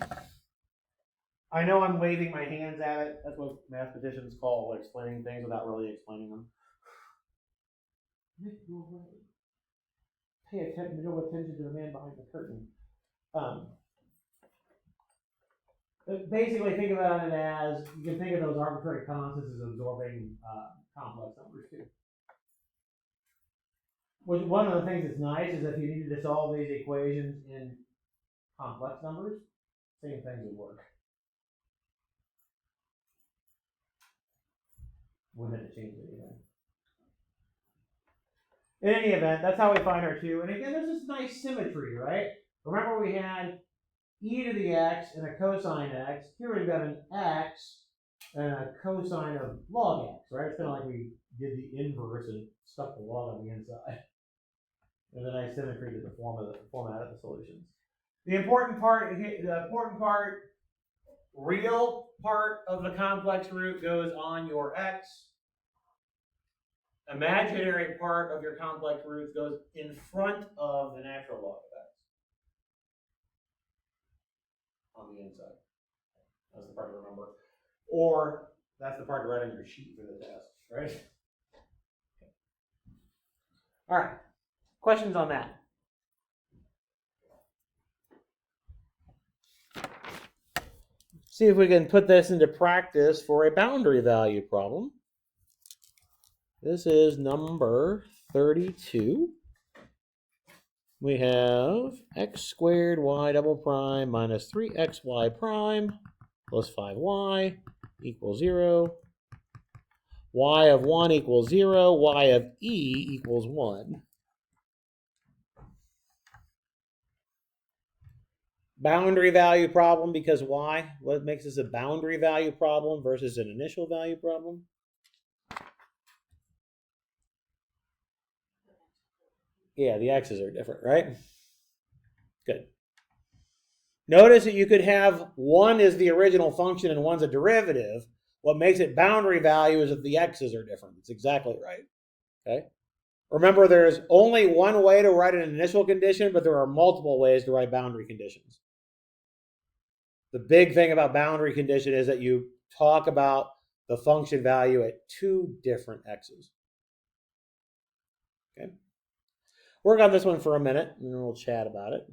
Speaker 1: I know I'm waving my hands at it. That's what mathematicians call explaining things without really explaining them. Pay attention, no attention to the man behind the curtain. Basically, think about it as, you can think of those arbitrary constants as absorbing complex numbers too. One of the things that's nice is if you needed to solve these equations in complex numbers, same things would work. Wouldn't have to change anything. In any event, that's how we find our 2. And again, there's this nice symmetry, right? Remember we had e to the x and a cosine x. Here we've got an x and a cosine of log x, right? It's kind of like we did the inverse and stuck the log on the inside. There's a nice symmetry to the format of the solutions. The important part, real part of the complex root goes on your x. Imaginary part of your complex root goes in front of the natural log of x on the inside. That's the part to remember. Or that's the part to write on your sheet for the test, right? All right. Questions on that? See if we can put this into practice for a boundary value problem. This is number 32. We have x squared y double prime minus 3xy prime plus 5y equals 0. Y of 1 equals 0. Y of e equals 1. Boundary value problem, because why? What makes this a boundary value problem versus an initial value problem? Yeah, the x's are different, right? Good. Notice that you could have 1 is the original function and 1's a derivative. What makes it boundary value is that the x's are different. It's exactly right. Okay. Remember, there's only one way to write an initial condition, but there are multiple ways to write boundary conditions. The big thing about boundary condition is that you talk about the function value at 2 different x's. Okay. Work on this one for a minute, and then we'll chat about it.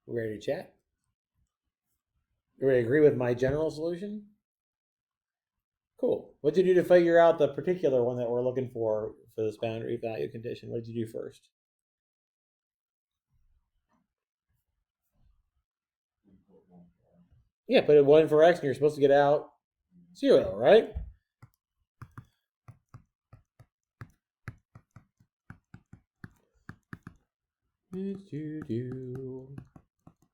Speaker 1: Ready to chat? You ready to agree with my general solution? Cool. What did you do to figure out the particular one that we're looking for this boundary value condition? What did you do first? Yeah, put in 1 for x, and you're supposed to get out 0, right?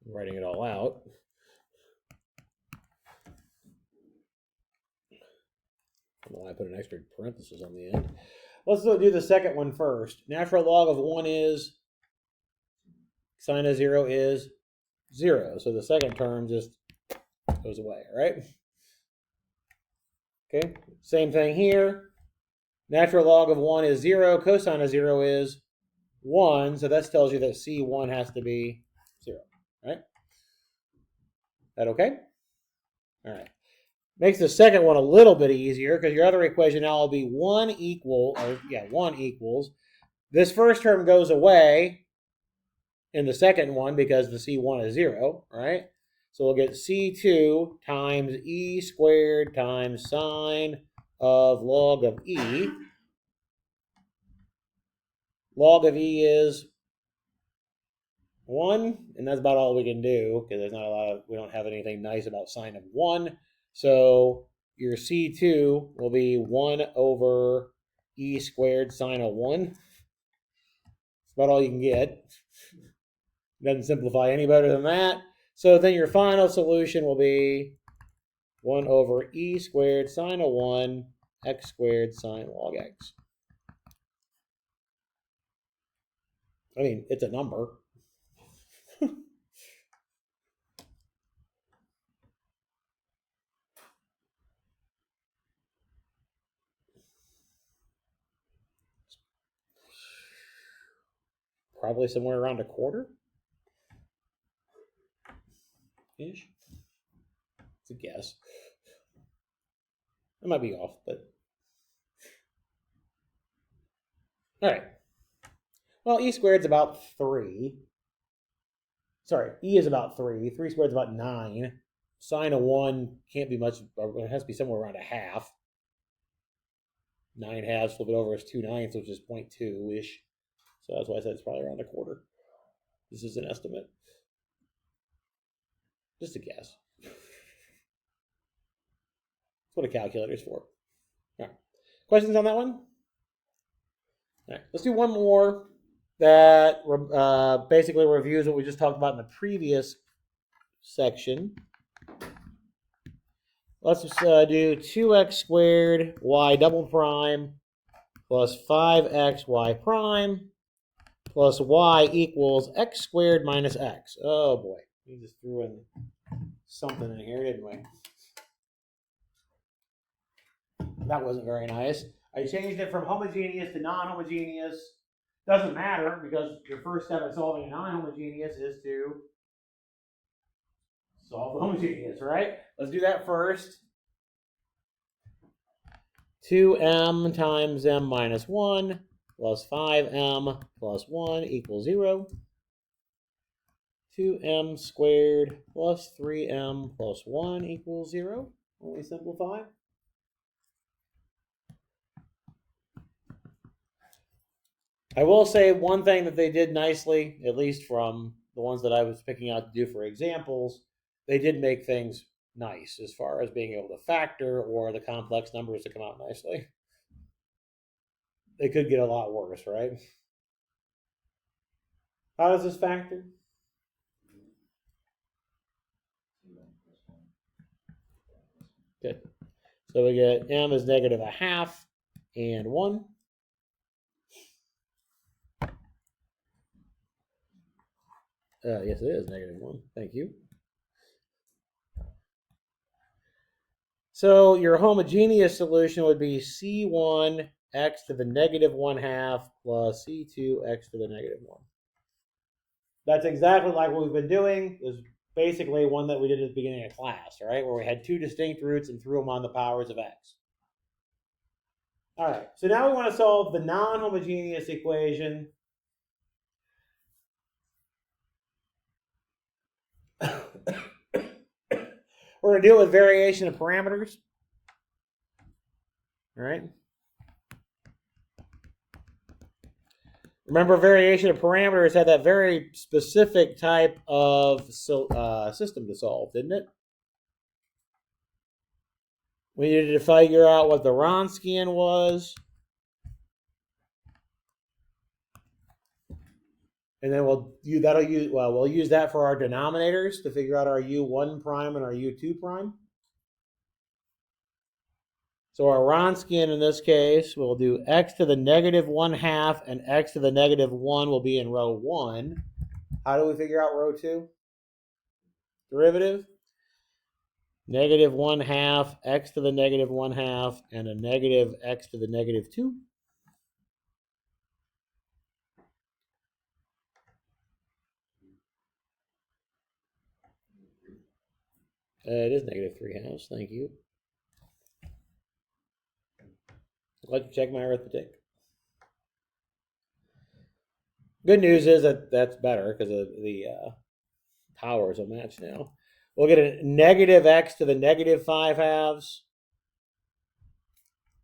Speaker 1: Writing it all out. I don't know why I put an extra parenthesis on the end. Let's do the second one first. Natural log of 1 is, sine of 0 is 0. So the second term just goes away, right? Okay, same thing here. Natural log of 1 is 0. Cosine of 0 is 1. So that tells you that C1 has to be 0, right? That okay? All right. Makes the second one a little bit easier because your other equation now will be 1 equals. This first term goes away in the second one because the C1 is 0, right? So we'll get C2 times E squared times sine of log of E. Log of E is 1, and that's about all we can do because there's not a lot of, we don't have anything nice about sine of 1. So your C2 will be 1 over E squared sine of 1. That's about all you can get. Doesn't simplify any better than that. So then your final solution will be 1 over E squared sine of 1 x squared sine log x. I mean, it's a number. Probably somewhere around a quarter ish. It's a guess. I might be off, but all right. Well, E squared is about 3. Sorry, E is about 3. 3 squared is about 9. Sine of 1 can't be much, it has to be somewhere around a half. 9 halves, flip it over is 2/9, which is 0.2-ish. So that's why I said it's probably around a quarter. This is an estimate. Just a guess. That's what a calculator is for. All right. Questions on that one? All right. Let's do one more that basically reviews what we just talked about in the previous section. Let's just do 2x squared y double prime plus 5xy prime plus y equals x squared minus x. Oh boy, we just threw in something in here, didn't we? That wasn't very nice. I changed it from homogeneous to non-homogeneous. Doesn't matter because your first step in solving a non-homogeneous is to solve the homogeneous, right? Let's do that first. 2m times m minus 1 plus 5m plus 1 equals 0. 2m squared plus 3m plus 1 equals 0. When we simplify. I will say one thing that they did nicely, at least from the ones that I was picking out to do for examples, they did make things nice as far as being able to factor or the complex numbers to come out nicely. They could get a lot worse, right? How does this factor? Good. So we get m is negative a half and 1. Yes, it is negative 1. Thank you. So your homogeneous solution would be C1 x to the negative 1/2 plus C2 x to the negative 1. That's exactly like what we've been doing. It was basically one that we did at the beginning of class, right? Where we had two distinct roots and threw them on the powers of x. All right, so now we want to solve the non-homogeneous equation. We're going to deal with variation of parameters. All right. Remember, variation of parameters had that very specific type of system to solve, didn't it? We needed to figure out what the Wronskian was. And then we'll use that for our denominators to figure out our U1 prime and our U2 prime. So our Wronskian in this case, we'll do x to the negative 1/2 and x to the negative 1 will be in row 1. How do we figure out row 2? Derivative. Negative 1/2 x to the negative 1/2 and a negative x to the negative 2. It is negative 3/2. Thank you. I'd like to check my arithmetic. Good news is that that's better because the powers will match now. We'll get a negative x to the negative 5/2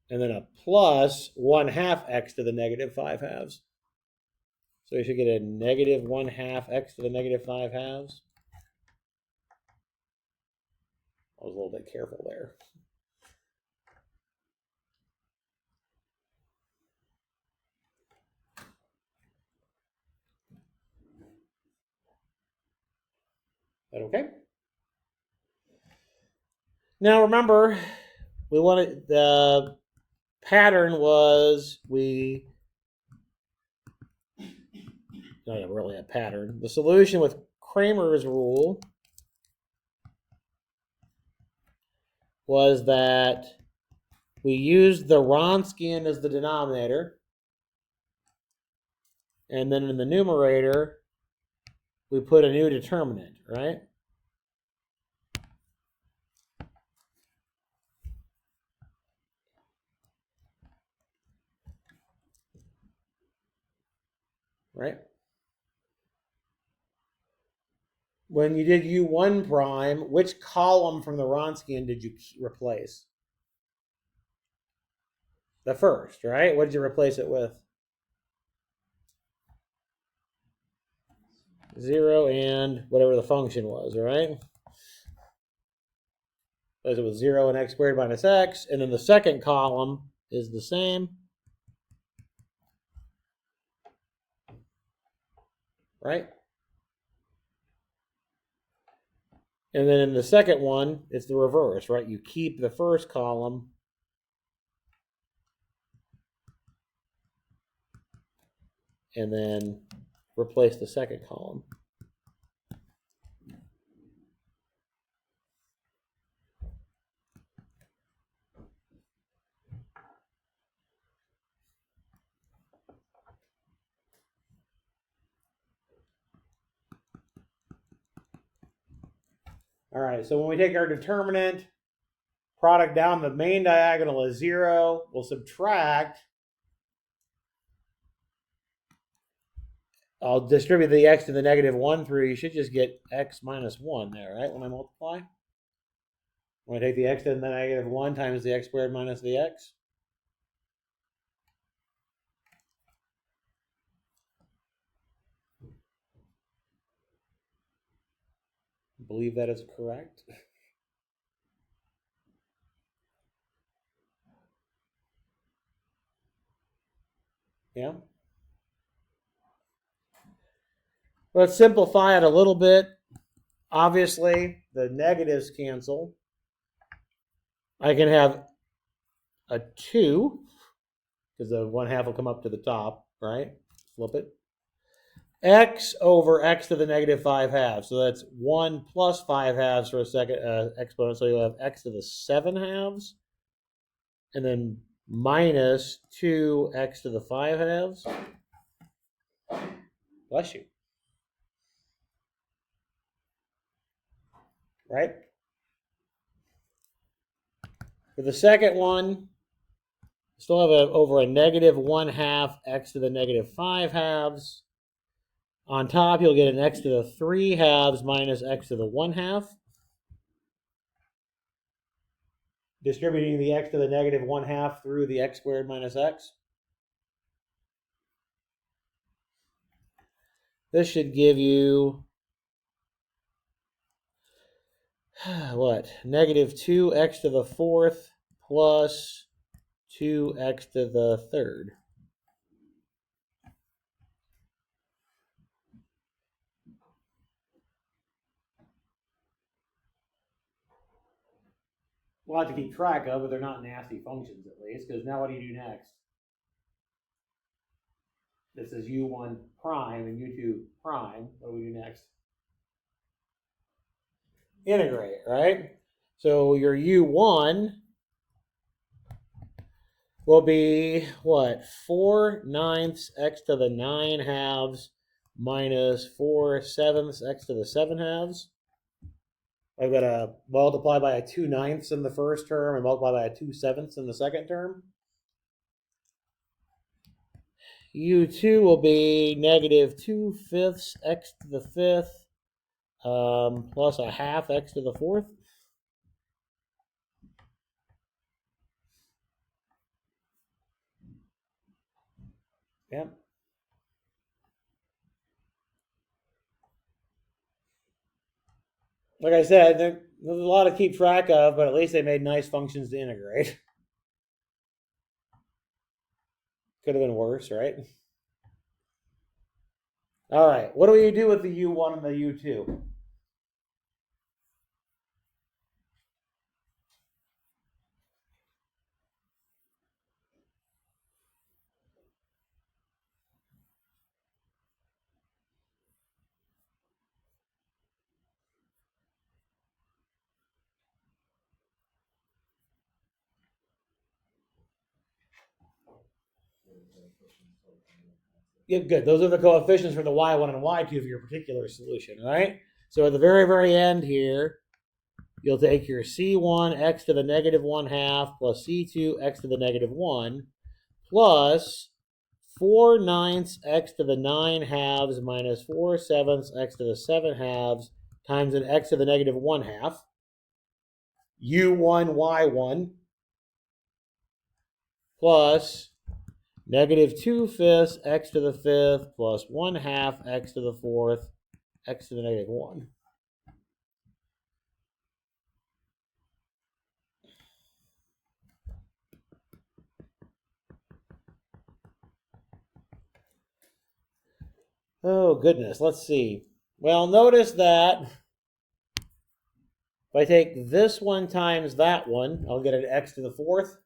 Speaker 1: and then a plus 1/2 x to the negative 5/2. So you should get a negative 1/2 x to the negative 5/2. I was a little bit careful there. That okay? Now remember, we wanted the pattern was not really a pattern. The solution with Kramer's rule was that we used the Wronskian as the denominator, and then in the numerator we put a new determinant, right? Right? When you did U1 prime, which column from the Wronskian did you replace? The first, right? What did you replace it with? 0 and whatever the function was, right? Because it was 0 and x squared minus x. And then the second column is the same. Right? And then in the second one, it's the reverse, right? You keep the first column and then replace the second column. All right, so when we take our determinant, product down, the main diagonal is 0. We'll subtract. I'll distribute the x to the negative 1 through. You should just get x minus 1 there, right, when I multiply? When I take the x to the negative 1 times the x squared minus the x. I believe that is correct. Yeah. Let's simplify it a little bit. Obviously, the negatives cancel. I can have a 2, because the 1/2 will come up to the top, right? Flip it. X over x to the negative 5/2. So that's 1 plus 5/2 for a second exponent. So you'll have x to the 7/2. And then minus 2x to the 5/2. Bless you. Right? For the second one, still have over a negative 1/2 x to the negative 5/2. On top, you'll get an x to the 3 halves minus x to the 1 half. Distributing the x to the negative 1 half through the x squared minus x. This should give you, what? Negative 2x to the 4th plus 2x to the 3rd. We'll have to keep track of, but they're not nasty functions at least, because now what do you do next? This is u1 prime and u2 prime. What do we do next? Integrate, right? So your u1 will be what? 4/9 x to the 9 halves minus 4/7 x to the 7 halves. I've got to multiply by a 2/9 in the first term and multiply by a 2/7 in the second term. u2 will be negative 2/5 x to the 5th plus a half x to the 4th. Yep. Like I said, there's a lot to keep track of, but at least they made nice functions to integrate. Could have been worse, right? All right, what do we do with the u1 and the u2? Yeah, good. Those are the coefficients for the y1 and y2 for your particular solution, right? So at the very, very end here, you'll take your c1 x to the negative 1 half plus c2 x to the negative 1 plus 4/9 x to the 9 halves minus 4/7 x to the 7 halves times an x to the negative 1 half, u1 y1 plus negative 2/5 x to the 5th plus 1 half x to the 4th x to the negative 1. Oh, goodness. Let's see. Well, notice that if I take this one times that one, I'll get an x to the 4th.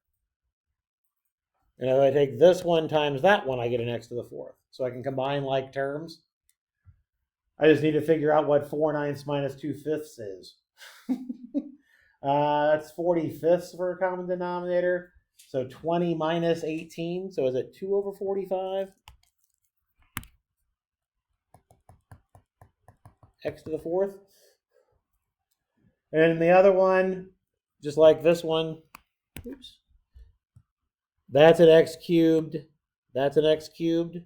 Speaker 1: And if I take this one times that one, I get an x to the 4th. So I can combine like terms. I just need to figure out what 4/9 minus 2/5 is. That's 40/5 for a common denominator. So 20 minus 18. So is it 2 over 45? X to the 4th. And the other one, just like this one, oops, that's an x cubed. That's an x cubed.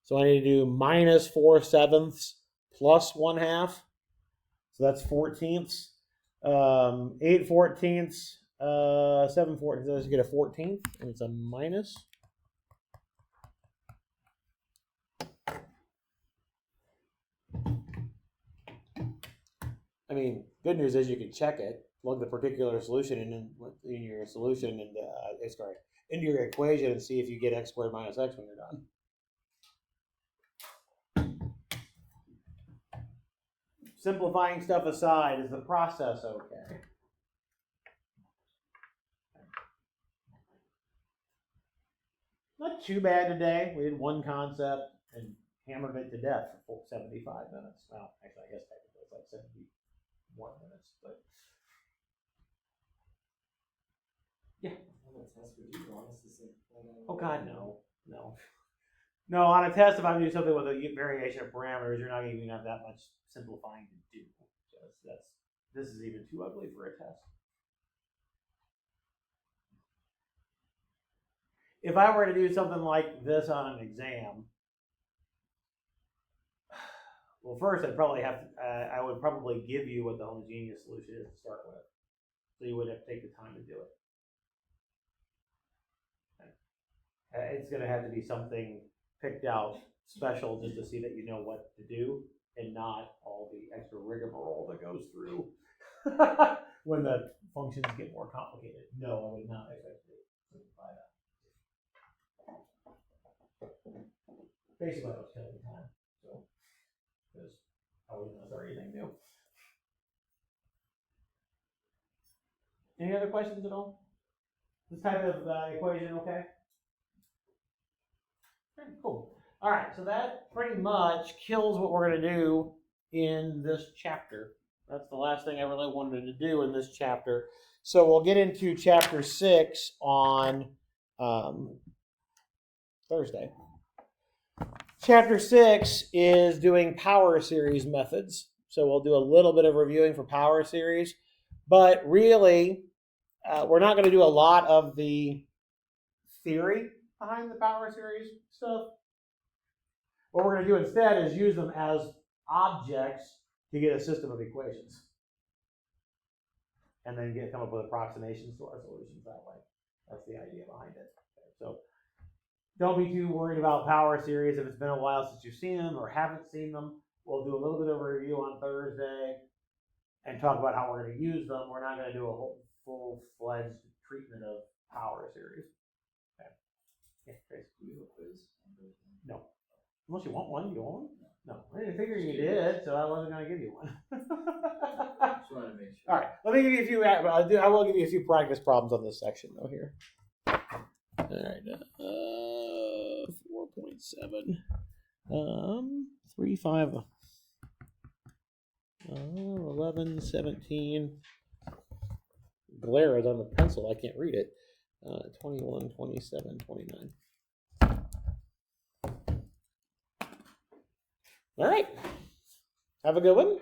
Speaker 1: So I need to do minus 4/7 plus 1 half. So that's 14ths. 8 14ths, 7 14ths. Let's get a 14th, and it's a minus. I mean, good news is you can check it. Plug the particular solution in your solution and into your equation and see if you get x squared minus x when you're done. Simplifying stuff aside, is the process okay? Not too bad today. We had one concept and hammered it to death for 75 minutes. Well, actually, I guess technically it's like 71 minutes, but yeah. Oh God, no. No, on a test, if I'm doing something with a variation of parameters, you're not even have that much simplifying to do. This is even too ugly for a test. If I were to do something like this on an exam, Well, first I'd probably have to, I would probably give you what the homogeneous solution is to start with. So you would have to take the time to do it. It's going to have to be something picked out special just to see that you know what to do and not all the extra rigmarole that goes through when the functions get more complicated. No, I would not expect you to simplify that. Basically, I was killing time, so because I wasn't going to start anything new. Any other questions at all? This type of equation, okay? Okay, cool. All right, so that pretty much kills what we're going to do in this chapter. That's the last thing I really wanted to do in this chapter. So we'll get into chapter 6 on Thursday. Chapter 6 is doing power series methods. So we'll do a little bit of reviewing for power series. But really, we're not going to do a lot of the theory behind the power series stuff. What we're going to do instead is use them as objects to get a system of equations. And then come up with approximations to our solutions that way. That's the idea behind it. Okay, so don't be too worried about power series if it's been a while since you've seen them or haven't seen them. We'll do a little bit of a review on Thursday and talk about how we're going to use them. We're not going to do a whole full-fledged treatment of power series. Okay. Yeah, Trace. Do you have a quiz? No. Unless you want one, you want one? No. I didn't figure you did, so I wasn't going to give you one.
Speaker 2: Just wanted to make sure.
Speaker 1: All right. Let me give you a few. I will give you a few practice problems on this section, though, here. All right. 4.7. 3, 5. 11, 17. Glare is on the pencil. I can't read it. 21, 27, 29. All right. Have a good one.